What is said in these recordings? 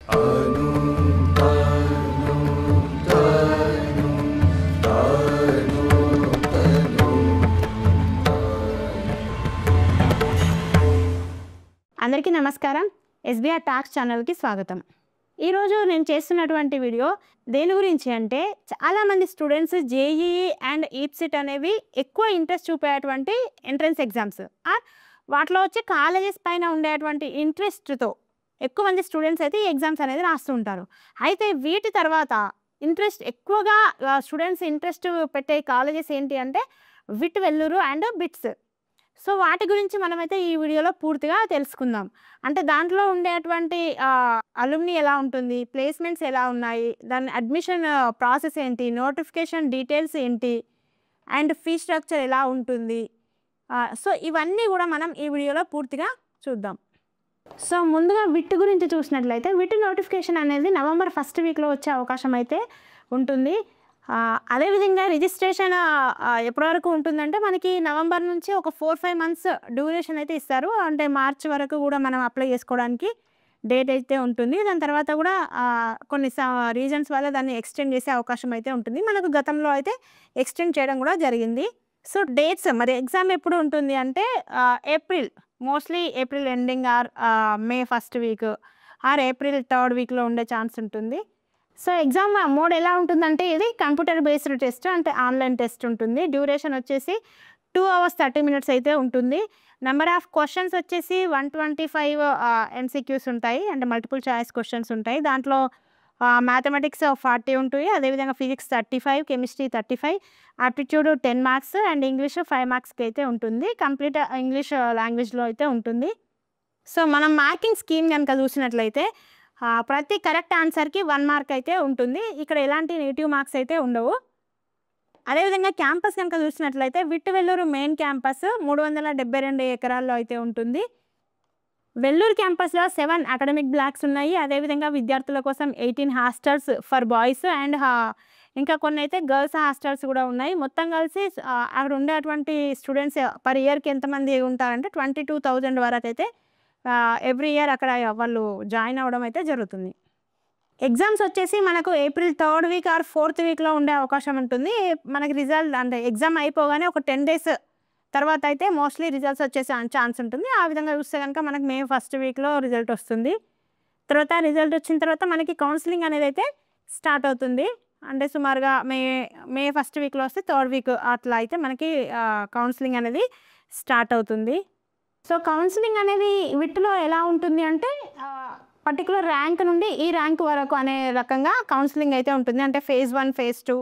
అందరికీ నమస్కారం. SBR talks ఛానల్కి స్వాగతం. ఈరోజు నేను చేస్తున్నటువంటి వీడియో దేని గురించి అంటే, చాలామంది స్టూడెంట్స్ జేఈఈ అండ్ ఈప్సిట్ అనేవి ఎక్కువ ఇంట్రెస్ట్ చూపేటువంటి ఎంట్రన్స్ ఎగ్జామ్స్, వాటిలో వచ్చే కాలేజెస్ పైన ఉండేటువంటి ఇంట్రెస్ట్తో ఎక్కువ మంది స్టూడెంట్స్ అయితే ఈ ఎగ్జామ్స్ అనేది రాస్తూ ఉంటారు. అయితే వీటి తర్వాత ఇంట్రెస్ట్ ఎక్కువగా స్టూడెంట్స్ ఇంట్రెస్ట్ పెట్టే కాలేజెస్ ఏంటి అంటే VIT Vellore and BITS. So వాటి గురించి మనమైతే ఈ వీడియోలో పూర్తిగా తెలుసుకుందాం. అంటే దాంట్లో ఉండేటువంటి అలుమ్ని ఎలా ఉంటుంది, ప్లేస్మెంట్స్ ఎలా ఉన్నాయి, దాని అడ్మిషన్ ప్రాసెస్ ఏంటి, నోటిఫికేషన్ డీటెయిల్స్ ఏంటి, అండ్ ఫీ స్ట్రక్చర్ ఎలా ఉంటుంది. సో ఇవన్నీ కూడా మనం ఈ వీడియోలో పూర్తిగా చూద్దాం. సో ముందుగా విట్ గురించి చూసినట్లయితే, విట్ నోటిఫికేషన్ అనేది నవంబర్ 1st వీక్లో వచ్చే అవకాశం అయితే ఉంటుంది. అదేవిధంగా రిజిస్ట్రేషన్ ఎప్పటి వరకు ఉంటుందంటే, మనకి నవంబర్ నుంచి ఒక 4-5 మంత్స్ డ్యూరేషన్ అయితే ఇస్తారు. అంటే మార్చ్ వరకు కూడా మనం అప్లై చేసుకోవడానికి డేట్ అయితే ఉంటుంది. దాని తర్వాత కూడా కొన్ని రీజన్స్ వల్ల దాన్ని ఎక్స్టెండ్ చేసే అవకాశం అయితే ఉంటుంది. మనకు గతంలో అయితే ఎక్స్టెండ్ చేయడం కూడా జరిగింది. సో డేట్స్ మరి ఎగ్జామ్ ఎప్పుడు ఉంటుంది అంటే April, mostly April ending or May 1st week or April 3rd వీక్లో ఉండే ఛాన్స్ ఉంటుంది. సో ఎగ్జామ్ మోడ్ ఎలా ఉంటుందంటే, ఇది కంప్యూటర్ బేస్డ్ టెస్ట్, అంటే ఆన్లైన్ టెస్ట్ ఉంటుంది. డ్యూరేషన్ వచ్చేసి 2 hours 30 minutes అయితే ఉంటుంది. నెంబర్ ఆఫ్ క్వశ్చన్స్ వచ్చేసి 125 MCQs ఉంటాయి, అంటే మల్టిపుల్ చాయిస్ క్వశ్చన్స్ ఉంటాయి. దాంట్లో మ్యాథమెటిక్స్ 40 ఉంటాయి, అదేవిధంగా physics 35, chemistry 35, aptitude 10 marks and English 5 మార్క్స్కి అయితే ఉంటుంది. కంప్లీట్ ఇంగ్లీష్ లాంగ్వేజ్లో అయితే ఉంటుంది. సో మనం మార్కింగ్ స్కీమ్ కనుక చూసినట్లయితే, ప్రతి కరెక్ట్ ఆన్సర్కి 1 మార్క్ అయితే ఉంటుంది. ఇక్కడ ఎలాంటి నెగిటివ్ మార్క్స్ అయితే ఉండవు. అదేవిధంగా క్యాంపస్ కనుక చూసినట్లయితే, విట్ వెల్లూరు మెయిన్ క్యాంపస్ 372 ఎకరాల్లో అయితే ఉంటుంది. వెల్లూరు క్యాంపస్లో 7 అకాడమిక్ బ్లాక్స్ ఉన్నాయి. అదేవిధంగా విద్యార్థుల కోసం 18 హాస్టల్స్ ఫర్ బాయ్స్ అండ్ ఇంకా కొన్ని అయితే గర్ల్స్ హాస్టల్స్ కూడా ఉన్నాయి. మొత్తం కలిసి అక్కడ ఉండేటువంటి స్టూడెంట్స్ పర్ ఇయర్కి ఎంతమంది ఉంటారంటే 22,000 వరకు అయితే ఎవ్రీ ఇయర్ అక్కడ వాళ్ళు జాయిన్ అవ్వడం అయితే జరుగుతుంది. ఎగ్జామ్స్ వచ్చేసి మనకు April 3rd week or 4th వీక్లో ఉండే అవకాశం ఉంటుంది. మనకి రిజల్ట్ అంటే ఎగ్జామ్ అయిపోగానే ఒక 10 days తర్వాత అయితే మోస్ట్లీ రిజల్ట్స్ వచ్చేసే ఛాన్స్ ఉంటుంది. ఆ విధంగా చూస్తే కనుక మనకు మే 1st వీక్లో రిజల్ట్ వస్తుంది. తర్వాత రిజల్ట్ వచ్చిన తర్వాత మనకి కౌన్సిలింగ్ అనేది అయితే స్టార్ట్ అవుతుంది. అంటే సుమారుగా మే 1st వీక్లో వస్తే 3rd వీక్ అట్లా అయితే మనకి కౌన్సిలింగ్ అనేది స్టార్ట్ అవుతుంది. సో కౌన్సిలింగ్ అనేది విట్లో ఎలా ఉంటుంది అంటే, పర్టికులర్ ర్యాంక్ నుండి ఈ ర్యాంక్ వరకు అనే రకంగా కౌన్సిలింగ్ అయితే ఉంటుంది. అంటే phase 1, phase 2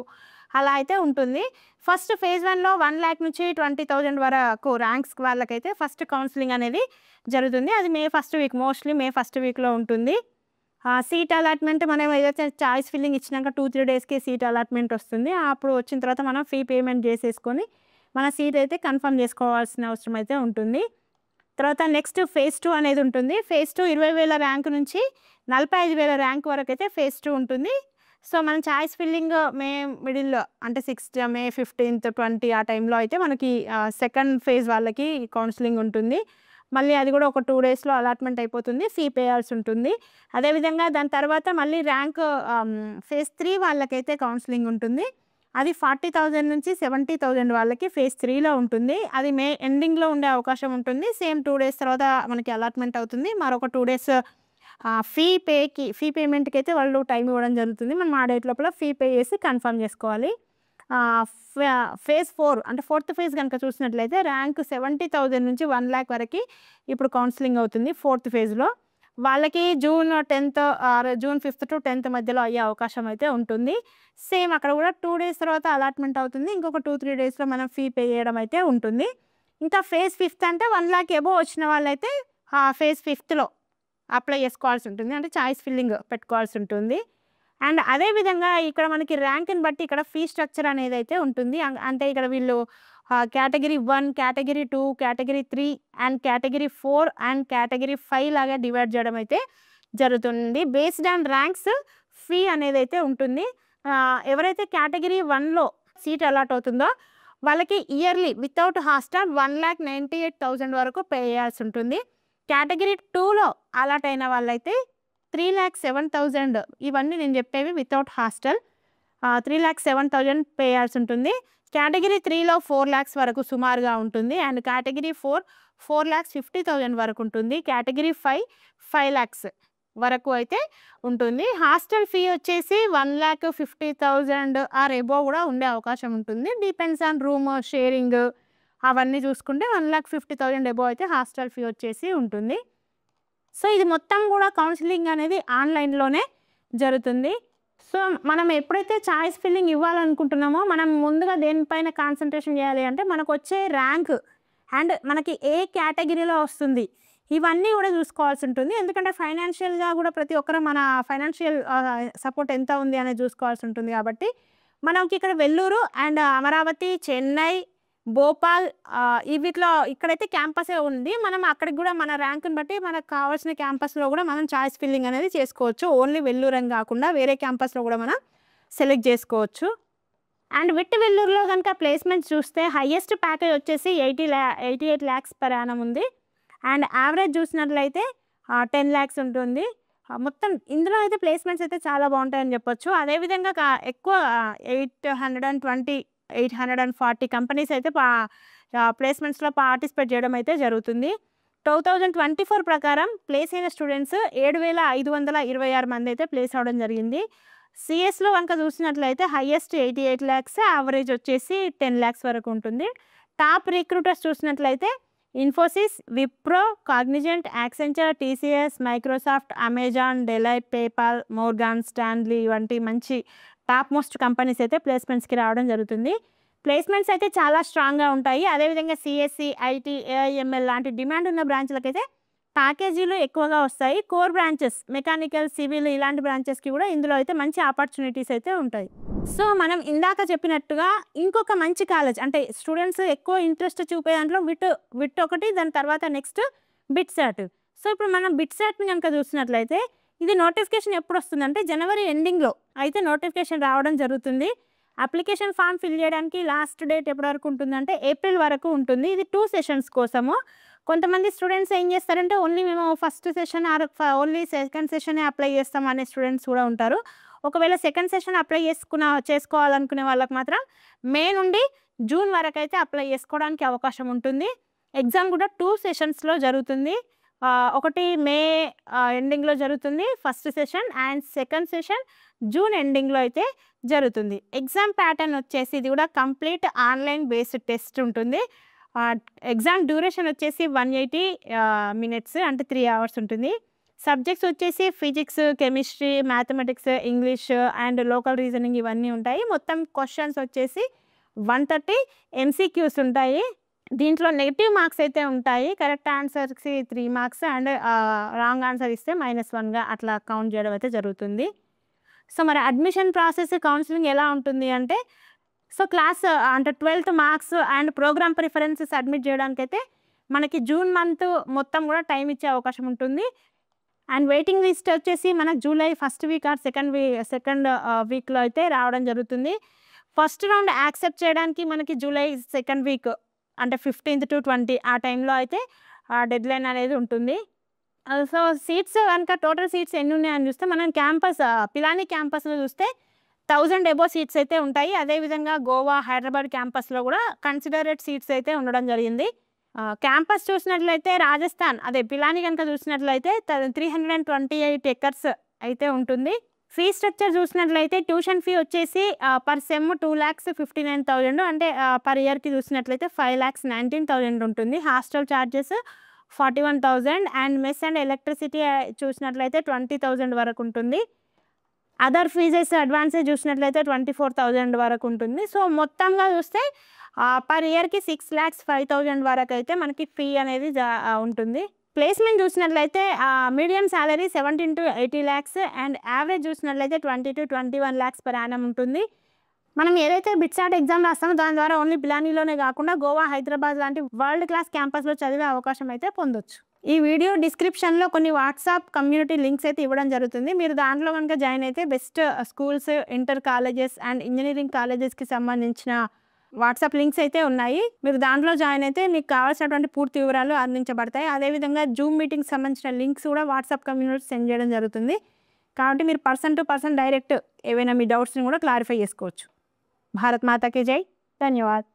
అలా అయితే ఉంటుంది. ఫస్ట్ phase 1లో 1 lakh నుంచి 20,000 వరకు ర్యాంక్స్ వాళ్ళకైతే ఫస్ట్ కౌన్సిలింగ్ అనేది జరుగుతుంది. అది మే 1st వీక్, మోస్ట్లీ మే 1st వీక్లో ఉంటుంది. సీట్ అలాట్మెంట్ మనం ఏదైతే చాయిస్ ఫిల్లింగ్ ఇచ్చినాక 2-3 daysకి సీట్ అలాట్మెంట్ వస్తుంది. అప్పుడు వచ్చిన తర్వాత మనం ఫీ పేమెంట్ చేసేసుకొని మన సీట్ అయితే కన్ఫర్మ్ చేసుకోవాల్సిన అవసరం అయితే ఉంటుంది. తర్వాత నెక్స్ట్ phase 2 అనేది ఉంటుంది. phase 2 20,000 ర్యాంక్ నుంచి 45,000 ర్యాంక్ వరకు అయితే phase 2 ఉంటుంది. సో మనం చాయిస్ ఫిల్లింగ్ మే మిడిల్ అంటే మే 15th 20 ఆ టైంలో అయితే మనకి సెకండ్ ఫేజ్ వాళ్ళకి కౌన్సిలింగ్ ఉంటుంది. మళ్ళీ అది కూడా ఒక 2 daysలో అలాట్మెంట్ అయిపోతుంది, ఫీ పేయాల్సి ఉంటుంది. అదేవిధంగా దాని తర్వాత మళ్ళీ ర్యాంక్ phase 3 వాళ్ళకైతే కౌన్సిలింగ్ ఉంటుంది. అది 40,000 నుంచి 70,000 వాళ్ళకి phase 3లో ఉంటుంది. అది మే ఎండింగ్లో ఉండే అవకాశం ఉంటుంది. సేమ్ 2 days తర్వాత మనకి అలాట్మెంట్ అవుతుంది. మరొక 2 days ఫీ పేమెంట్కి అయితే వాళ్ళు టైం ఇవ్వడం జరుగుతుంది. మనం ఆ డేట్ లోపల ఫీ పే చేసి కన్ఫర్మ్ చేసుకోవాలి. phase 4 అంటే 4th phase కనుక చూసినట్లయితే, ర్యాంక్ 70,000 నుంచి 1 lakh వరకు ఇప్పుడు కౌన్సిలింగ్ అవుతుంది 4th phaseలో. వాళ్ళకి June 10th are June 5th to 10th మధ్యలో అయ్యే అవకాశం అయితే ఉంటుంది. సేమ్ అక్కడ కూడా 2 days తర్వాత అలాట్మెంట్ అవుతుంది. ఇంకొక 2-3 daysలో మనం ఫీ పే చేయడం అయితే ఉంటుంది. ఇంకా phase 5th అంటే 1 lakh అబోవ్ వచ్చిన వాళ్ళైతే phase 5thలో అప్లై చేసుకోవాల్సి ఉంటుంది. అంటే చాయిస్ ఫిల్లింగ్ పెట్టుకోవాల్సి ఉంటుంది. అండ్ అదేవిధంగా ఇక్కడ మనకి ర్యాంక్ని బట్టి ఇక్కడ ఫీ స్ట్రక్చర్ అనేది అయితే ఉంటుంది. అంటే ఇక్కడ వీళ్ళు category 1, category 2, category 3 and category 4 and category 5 లాగా డివైడ్ చేయడం అయితే జరుగుతుంది. బేస్డ్ ఆన్ ర్యాంక్స్ ఫీ అనేది అయితే ఉంటుంది. ఎవరైతే కేటగిరీ 1లో సీట్ అలాట్ అవుతుందో వాళ్ళకి ఇయర్లీ వితౌట్ హాస్టల్ 1,98,000 వరకు పే చేయాల్సి ఉంటుంది. కేటగిరీ 2లో అలాట్ అయిన వాళ్ళైతే 3,07,000 ఇవన్నీ నేను చెప్పేవి వితౌట్ హాస్టల్. 3,07,000 పే చేయాల్సి ఉంటుంది. కేటగిరీ 3లో 4 lakhs వరకు సుమారుగా ఉంటుంది. అండ్ కేటగిరీ 4,50,000 వరకు ఉంటుంది. కేటగిరీ 5 lakhs వరకు అయితే ఉంటుంది. హాస్టల్ ఫీ వచ్చేసి 1,50,000 ఆర్ ఎబోవ్ కూడా ఉండే అవకాశం ఉంటుంది. డిపెండ్స్ ఆన్ రూమ్ షేరింగ్ అవన్నీ చూసుకుంటే 1,50,000 ఎబోవ్ అయితే హాస్టల్ ఫీ వచ్చేసి ఉంటుంది. సో ఇది మొత్తం కూడా కౌన్సిలింగ్ అనేది ఆన్లైన్లోనే జరుగుతుంది. సో మనం ఎప్పుడైతే చాయిస్ ఫిల్లింగ్ ఇవ్వాలనుకుంటున్నామో మనం ముందుగా దేనిపైన కాన్సన్ట్రేషన్ చేయాలి అంటే మనకు వచ్చే ర్యాంక్ అండ్ మనకి ఏ కేటగిరీలో వస్తుంది ఇవన్నీ కూడా చూసుకోవాల్సి ఉంటుంది. ఎందుకంటే ఫైనాన్షియల్గా కూడా ప్రతి ఒక్కరు మన ఫైనాన్షియల్ సపోర్ట్ ఎంత ఉంది అనేది చూసుకోవాల్సి ఉంటుంది. కాబట్టి మనకి ఇక్కడ వెల్లూరు అండ్ అమరావతి, చెన్నై, భోపాల్ వీటిలో ఇక్కడైతే క్యాంపసే ఉంది. మనం అక్కడికి కూడా మన ర్యాంకుని బట్టి మనకు కావాల్సిన క్యాంపస్లో కూడా మనం చాయిస్ ఫిల్లింగ్ అనేది చేసుకోవచ్చు. ఓన్లీ వెల్లూరు అని కాకుండా వేరే క్యాంపస్లో కూడా మనం సెలెక్ట్ చేసుకోవచ్చు. అండ్ విత్ వెల్లూరులో కనుక ప్లేస్మెంట్స్ చూస్తే హైయెస్ట్ ప్యాకేజ్ వచ్చేసి 88 lakhs పర్ యానం ఉంది. అండ్ యావరేజ్ చూసినట్లయితే 10 lakhs ఉంటుంది. మొత్తం ఇందులో అయితే ప్లేస్మెంట్స్ అయితే చాలా బాగుంటాయని చెప్పొచ్చు. అదేవిధంగా ఎక్కువ 840 కంపెనీస్ అయితే ప్లేస్మెంట్స్లో పార్టిసిపేట్ చేయడం అయితే జరుగుతుంది. 2024 ప్రకారం ప్లేస్ అయిన స్టూడెంట్స్ 7,526 మంది అయితే ప్లేస్ అవ్వడం జరిగింది. సిఎస్లో కనుక చూసినట్లయితే హైయెస్ట్ 88 lakhs, యావరేజ్ వచ్చేసి 10 lakhs వరకు ఉంటుంది. టాప్ రిక్రూటర్స్ చూసినట్లయితే Infosys, Wipro, Cognizant, Accenture, TCS, Microsoft, Amazon, Delight, PayPal, Morgan Stanley వంటి మంచి టాప్ మోస్ట్ కంపెనీస్ అయితే ప్లేస్మెంట్స్కి రావడం జరుగుతుంది. ప్లేస్మెంట్స్ అయితే చాలా స్ట్రాంగ్గా ఉంటాయి. అదేవిధంగా సిఎస్సి, ఐటీ, ఏఐఎంఎల్ లాంటి డిమాండ్ ఉన్న బ్రాంచ్లకైతే ప్యాకేజీలు ఎక్కువగా వస్తాయి. కోర్ బ్రాంచెస్ మెకానికల్, సివిల్ ఇలాంటి బ్రాంచెస్కి కూడా ఇందులో అయితే మంచి ఆపర్చునిటీస్ అయితే ఉంటాయి. సో మనం ఇందాక చెప్పినట్టుగా ఇంకొక మంచి కాలేజ్ అంటే స్టూడెంట్స్ ఎక్కువ ఇంట్రెస్ట్ చూపే దాంట్లో విట్ ఒకటి, దాని తర్వాత నెక్స్ట్ బిట్సాట్. సో ఇప్పుడు మనం బిట్సాట్ని కనుక చూసినట్లయితే ఇది నోటిఫికేషన్ ఎప్పుడు వస్తుందంటే జనవరి ఎండింగ్లో అయితే నోటిఫికేషన్ రావడం జరుగుతుంది. అప్లికేషన్ ఫామ్ ఫిల్ చేయడానికి లాస్ట్ డేట్ ఎప్పటి వరకు ఉంటుందంటే ఏప్రిల్ వరకు ఉంటుంది. ఇది 2 sessions కోసము. కొంతమంది స్టూడెంట్స్ ఏం చేస్తారంటే ఓన్లీ మేము first session or only second సెషనే అప్లై చేస్తాం అనే స్టూడెంట్స్ కూడా ఉంటారు. ఒకవేళ సెకండ్ సెషన్ అప్లై చేసుకోవాలనుకునే వాళ్ళకి మాత్రం మే నుండి జూన్ వరకు అయితే అప్లై చేసుకోవడానికి అవకాశం ఉంటుంది. ఎగ్జామ్ కూడా 2 sessionsలో జరుగుతుంది. ఒకటి మే ఎండింగ్లో జరుగుతుంది first session, and second session June ఎండింగ్లో అయితే జరుగుతుంది. ఎగ్జామ్ ప్యాటర్న్ వచ్చేసి ఇది కూడా కంప్లీట్ ఆన్లైన్ బేస్డ్ టెస్ట్ ఉంటుంది. ఎగ్జామ్ డ్యూరేషన్ వచ్చేసి 180 minutes అంటే 3 hours ఉంటుంది. సబ్జెక్ట్స్ వచ్చేసి physics, chemistry, mathematics, English and local reasoning ఇవన్నీ ఉంటాయి. మొత్తం క్వశ్చన్స్ వచ్చేసి 130 MCQs ఉంటాయి. దీంట్లో నెగిటివ్ మార్క్స్ అయితే ఉంటాయి. కరెక్ట్ ఆన్సర్కి 3 marks అండ్ రాంగ్ ఆన్సర్ ఇస్తే -1గా అట్లా కౌంట్ చేయడం అయితే జరుగుతుంది. సో మరి అడ్మిషన్ ప్రాసెస్ కౌన్సిలింగ్ ఎలా ఉంటుంది అంటే సో క్లాస్ అంటే 12th marks and program preferences admit చేయడానికైతే మనకి జూన్ మంత్ మొత్తం కూడా టైం ఇచ్చే అవకాశం ఉంటుంది. అండ్ వెయిటింగ్ లిస్ట్ వచ్చేసి మనకు July first week or second వీక్లో అయితే రావడం జరుగుతుంది. ఫస్ట్ రౌండ్ యాక్సెప్ట్ చేయడానికి మనకి జూలై సెకండ్ వీక్ అంటే 15th to 20 ఆ టైంలో అయితే డెడ్ లైన్ అనేది ఉంటుంది. సో సీట్స్ కనుక టోటల్ సీట్స్ ఎన్ని ఉన్నాయని చూస్తే మనం పిలానీ క్యాంపస్లో చూస్తే 1000 above సీట్స్ అయితే ఉంటాయి. అదేవిధంగా గోవా, హైదరాబాద్ క్యాంపస్లో కూడా కన్సిడరేట్ సీట్స్ అయితే ఉండడం జరిగింది. క్యాంపస్ చూసినట్లయితే రాజస్థాన్ అదే పిలానీ కనుక చూసినట్లయితే 328 acres అయితే ఉంటుంది. ఫీ స్ట్రక్చర్ చూసినట్లయితే ట్యూషన్ ఫీ వచ్చేసి పర్ సెమ్ 2,59,000 అంటే పర్ ఇయర్కి చూసినట్లయితే 5,19,000 ఉంటుంది. Hostel charges 41,000 and mess and electricity చూసినట్లయితే 20,000 వరకు ఉంటుంది. అదర్ ఫీజెస్ అడ్వాన్సెస్ చూసినట్లయితే 24,000 వరకు ఉంటుంది. సో మొత్తంగా చూస్తే పర్ ఇయర్కి 6,05,000 వరకు అయితే మనకి ఫీ అనేది ఉంటుంది. ప్లేస్మెంట్ చూసినట్లయితే medium salary 17 to 80 lakhs and average చూసినట్లయితే 20 to 21 lakhs per annum ఉంటుంది. మనం ఏదైతే బిట్సాట్ ఎగ్జామ్ రాస్తామో దాని ద్వారా ఓన్లీ పిలానీలోనే కాకుండా గోవా, హైదరాబాద్ లాంటి వరల్డ్ క్లాస్ క్యాంపస్లో చదివే అవకాశం అయితే పొందొచ్చు. ఈ వీడియో డిస్క్రిప్షన్లో కొన్ని వాట్సాప్ కమ్యూనిటీ లింక్స్ అయితే ఇవ్వడం జరుగుతుంది. మీరు దాంట్లో కనుక జాయిన్ అయితే best schools, inter colleges and engineering కాలేజెస్కి సంబంధించిన వాట్సాప్ లింక్స్ అయితే ఉన్నాయి. మీరు దాంట్లో జాయిన్ అయితే మీకు కావాల్సినటువంటి పూర్తి వివరాలు అందించబడతాయి. అదేవిధంగా జూమ్ మీటింగ్కి సంబంధించిన లింక్స్ కూడా వాట్సాప్ కమ్యూనిటీ సెండ్ చేయడం జరుగుతుంది. కాబట్టి మీరు పర్సన్ టు పర్సన్ డైరెక్ట్ ఏవైనా మీ డౌట్స్ని కూడా క్లారిఫై చేసుకోవచ్చు. భారత్ మాతాకి జై. ధన్యవాద్.